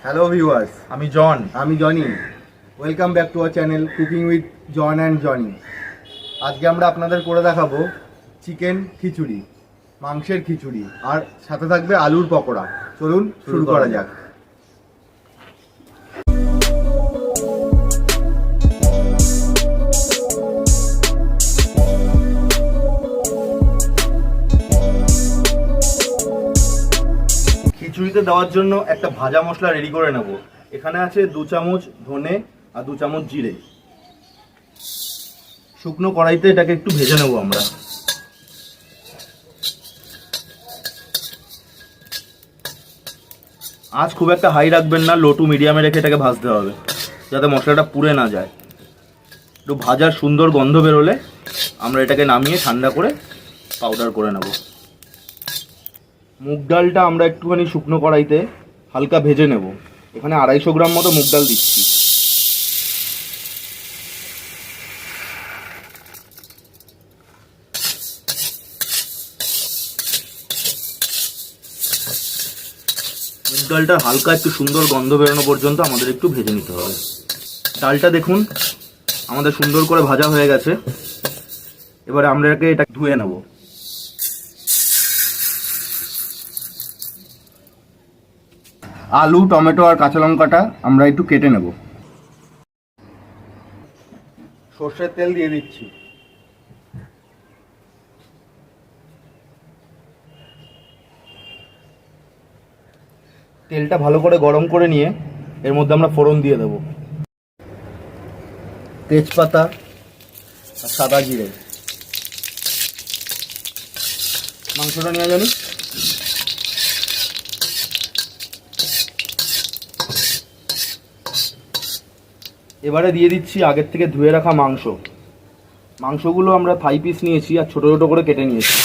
Hello viewers, আমি John. আমি Johnny. Welcome back to our channel cooking with John and Johnny. আজকে আমরা আপনাদের করে দেখাবো চিকেন খিচুড়ি, মাংসের খিচুড়ি, আর সাথে থাকবে আলুর পকোড়া। চলুন শুরু করা যাক। খিচুড়িতে দেওয়ার জন্য একটা ভাজা মশলা রেডি করে নেব। এখানে আছে 2 চামচ ধনে আর 2 চামচ জিরে। শুকনো কড়াইতে এটাকে একটু ভেজে নেব আমরা। আজ খুব একটা হাই রাখবেন না, লো টু মিডিয়ামে রেখে এটাকে ভাজতে হবে যাতে মশলাটা পুড়ে না যায়। একটু ভাজার সুন্দর গন্ধ বেরোলে আমরা এটাকে নামিয়ে ঠান্ডা করে পাউডার করে নেব। মুগ ডালটা আমরা একটুখানি শুকনো কড়াইতে হালকা ভেজে নেব। এখানে 250 গ্রাম মতো মুগ ডাল দিচ্ছি। মুগ ডালটা হালকা একটু সুন্দর গন্ধ বেরোনো পর্যন্ত আমাদের একটু ভেজে নিতে হবে। ডালটা দেখুন আমাদের সুন্দর করে ভাজা হয়ে গেছে। এবারে আমরা এটা ধুয়ে নেব। আলু, টমেটো আর কাঁচা লঙ্কাটা আমরা একটু কেটে নেব। সর্ষের তেল দিয়ে দিচ্ছি। তেলটা ভালো করে গরম করে নিয়ে এর মধ্যে আমরা ফোড়ন দিয়ে দেব। তেজপাতা আর সাদা জিরে। মাংসটা নিয়ে জানি। এবারে দিয়ে দিচ্ছি আগের থেকে ধুয়ে রাখা মাংসগুলো আমরা থাই পিস নিয়েছি আর ছোটো ছোটো করে কেটে নিয়েছি।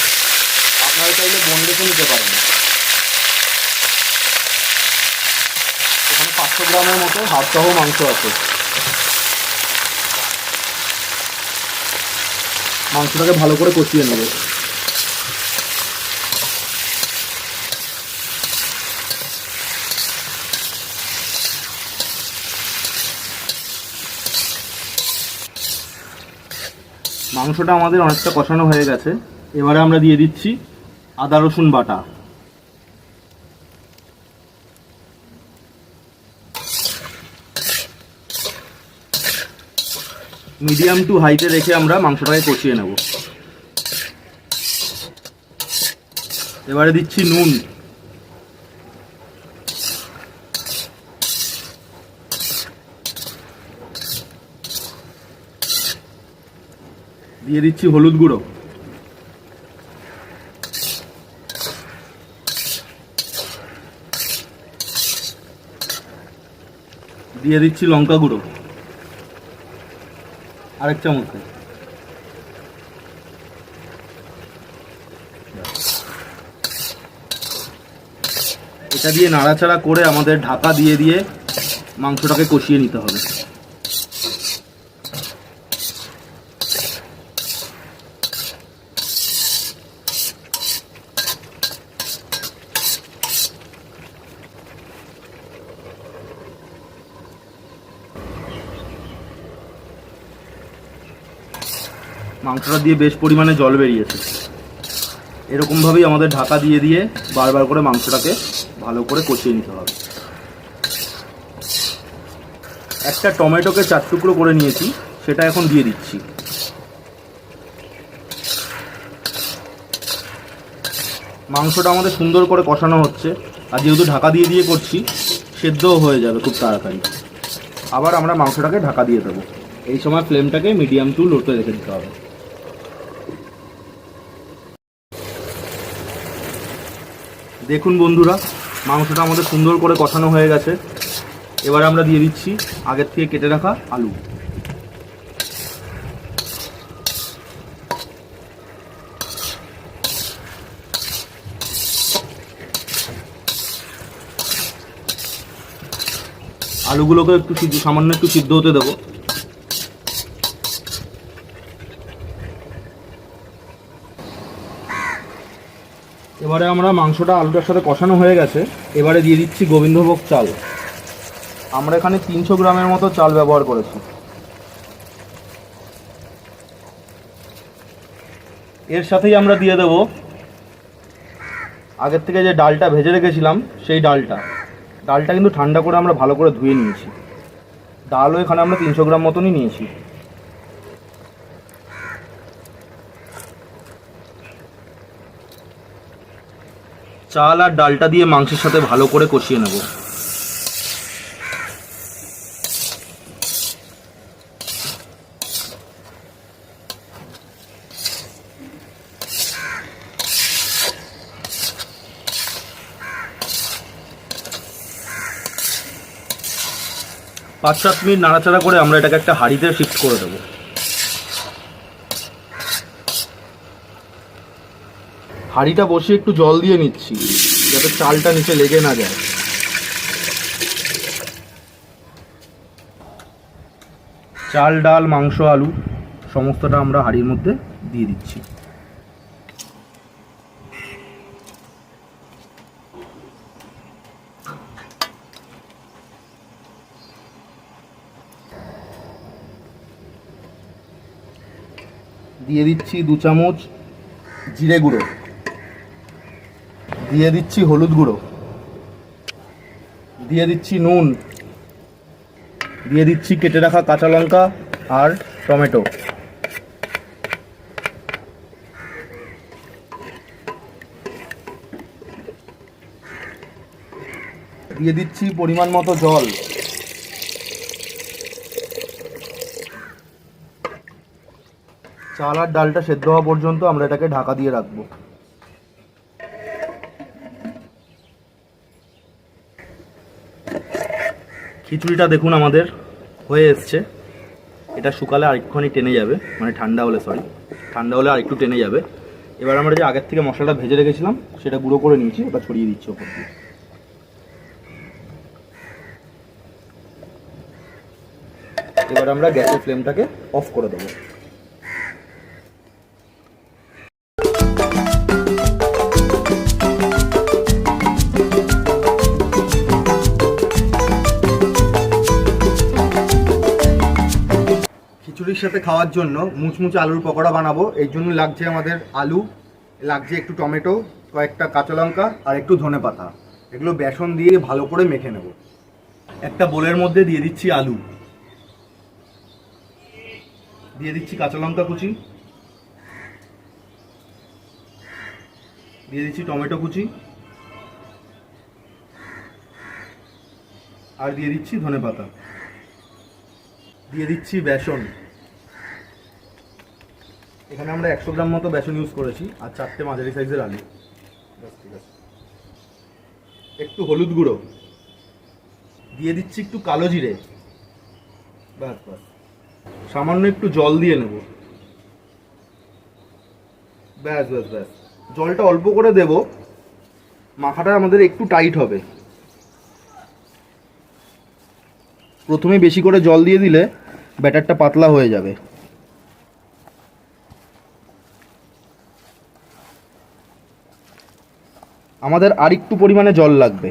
আপনারা চাইলে বোনলেসও নিতে পারেন। এখানে 500 গ্রামের মতো হাড়সহ মাংস আছে। মাংসটাকে ভালো করে কষিয়ে নেব। মাংসটা আমাদের অনেকটা কষানো হয়ে গেছে। এবারে আমরা দিয়ে দিচ্ছি আদা রসুন বাটা। মিডিয়াম টু হাইতে রেখে আমরা মাংসটাকে কষিয়ে নেব। এবারে দিচ্ছি নুন। দিয়ে দিচ্ছি হলুদ গুঁড়ো। দিয়ে দিচ্ছি লঙ্কা গুঁড়ো আরেক চামচ। এটা দিয়ে নাড়াচাড়া করে আমাদের ঢাকা দিয়ে দিয়ে মাংসটাকে কষিয়ে নিতে হবে। মাংসটা দিয়ে বেশ পরিমাণে জল বেরিয়েছে। এরকমভাবেই আমাদের ঢাকা দিয়ে দিয়ে বারবার করে মাংসটাকে ভালো করে কষিয়ে নিতে হবে। একটা টমেটোকে 4 টুকরো করে নিয়েছি, সেটা এখন দিয়ে দিচ্ছি। মাংসটা আমাদের সুন্দর করে কষানো হচ্ছে, আর যেহেতু ঢাকা দিয়ে দিয়ে করছি সেদ্ধও হয়ে যাবে খুব তাড়াতাড়ি। আবার আমরা মাংসটাকে ঢাকা দিয়ে দেবো। এই সময় ফ্লেমটাকে মিডিয়াম টু লোতে রেখে দিতে হবে। দেখুন বন্ধুরা, মাংসটা আমাদের সুন্দর করে কষানো হয়ে গেছে। এবার আমরা দিয়ে দিচ্ছি আগের থেকে কেটে রাখা আলু। আলুগুলোকে একটু সামান্য একটু সিদ্ধ হতে দেবো। এবারে আমরা মাংসটা আলুটার সাথে কষানো হয়ে গেছে। এবারে দিয়ে দিচ্ছি গোবিন্দভোগ চাল। আমরা এখানে 300 গ্রামের মতো চাল ব্যবহার করেছি। এর সাথেই আমরা দিয়ে দেব আগের থেকে যে ডালটা ভেজে রেখেছিলাম সেই ডালটা কিন্তু ঠান্ডা করে আমরা ভালো করে ধুয়ে নিয়েছি। ডালও এখানে আমরা 300 গ্রাম মতনই নিয়েছি। চাল আর ডালটা দিয়ে মাংসের সাথে ভালো করে কষিয়ে নেব। পাঁচ 7 মিনিট নাড়াচাড়া করে আমরা এটাকে একটা হাঁড়িতে শিফট করে দেবো। হাঁড়িটা বসিয়ে একটু জল দিয়ে নিচ্ছি যাতে চালটা নিচে লেগে না যায়। চাল, ডাল, মাংস, আলু সমস্তটা আমরা হাঁড়ির মধ্যে দিয়ে দিচ্ছি। দিয়ে দিচ্ছি 2 চামচ জিরে গুঁড়ো, দিয়ে দিচ্ছি হলুদ গুঁড়ো, দিয়ে দিচ্ছি নুন, দিয়ে দিচ্ছি কেটে রাখা কাঁচা লঙ্কা আর টমেটো, দিয়ে দিচ্ছি পরিমাণ মতো জল। চাল আর ডালটা সেদ্ধ হওয়া পর্যন্ত আমরা এটাকে ঢাকা দিয়ে রাখবো। খিচুড়িটা দেখুন আমাদের হয়ে এসছে। এটা শুকালে আরেকটুখানি টেনে যাবে, মানে ঠান্ডা হলে আরেকটু টেনে যাবে। এবার আমরা যে আগের থেকে মশলাটা ভেজে রেখেছিলাম সেটা গুঁড়ো করে নিয়েছি, ওটা ছড়িয়ে দিচ্ছি ওপর দিয়ে। এবার আমরা গ্যাসের ফ্লেমটাকে অফ করে দেবো। খিচুড়ির সাথে খাওয়ার জন্য মুচমুচে আলুর পকোড়া বানাবো। এই জন্য লাগছে আমাদের আলু, লাগছে একটু টমেটো, কয়েকটা কাঁচা লঙ্কা আর একটু ধনেপাতা। এগুলো বেসন দিয়ে ভালো করে মেখে নেব। একটা বোলের মধ্যে দিয়ে দিচ্ছি আলু, দিয়ে দিচ্ছি কাঁচা লঙ্কা কুচি, দিয়ে দিচ্ছি টমেটো কুচি আর দিয়ে দিচ্ছি ধনেপাতা, দিয়ে দিচ্ছি বেসন। এখানে আমরা 100 গ্রাম মতো বেসন ইউজ করেছি আর 4টে মাঝারি সাইজের আলু। ঠিক আছে, একটু হলুদ গুঁড়ো, দিয়ে দিচ্ছি একটু কালো জিরে, ব্যাস ব্যাস। সামান্য একটু জল দিয়ে নেব, ব্যাস ব্যাস ব্যাস। জলটা অল্প করে দেব, মাখাটা আমাদের একটু টাইট হবে। প্রথমে বেশি করে জল দিয়ে দিলে ব্যাটারটা পাতলা হয়ে যাবে। আমাদের আর একটু পরিমাণে জল লাগবে।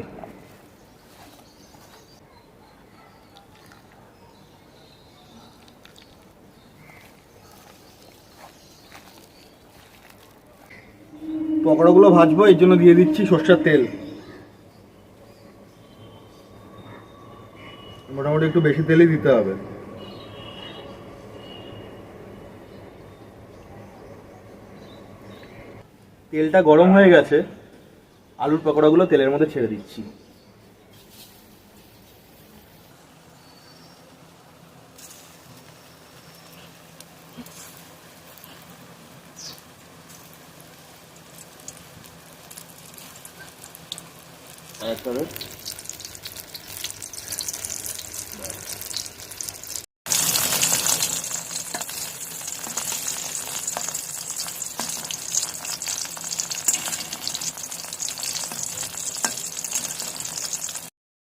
পকোড়াগুলো ভাজবো, এর জন্য দিয়ে দিচ্ছি সরষের তেল। মোটামুটি একটু বেশি তেলই দিতে হবে। তেলটা গরম হয়ে গেছে, আলুর পকোড়াগুলো তেলের মধ্যে ছেড়ে দিচ্ছি।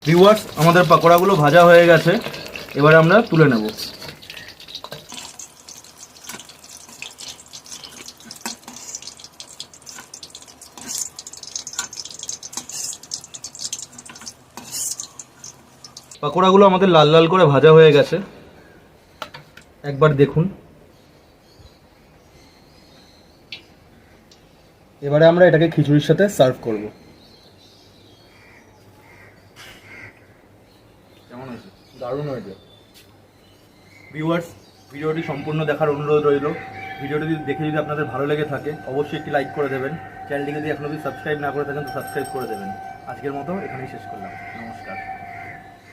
ভিউয়ার্স, আমাদের পকোড়াগুলো ভাজা হয়ে গেছে, এবারে আমরা তুলে নেব। পাকোড়াগুলো আমাদের লাল লাল করে ভাজা হয়ে গেছে, একবার দেখুন। এবারে আমরা এটাকে খিচুড়ির সাথে সার্ভ করব। কেমন হয়েছে? দারুণ হয়েছে। ভিউয়ার্স, ভিডিওটি সম্পূর্ণ দেখার অনুরোধ রইল। ভিডিওটি দেখে যদি আপনাদের ভালো লেগে থাকে অবশ্যই একটি লাইক করে দেবেন। চ্যানেলটিকে যদি এখনো যদি সাবস্ক্রাইব না করে থাকেন তো সাবস্ক্রাইব করে দেবেন। আজকের মতো এখানেই শেষ করলাম।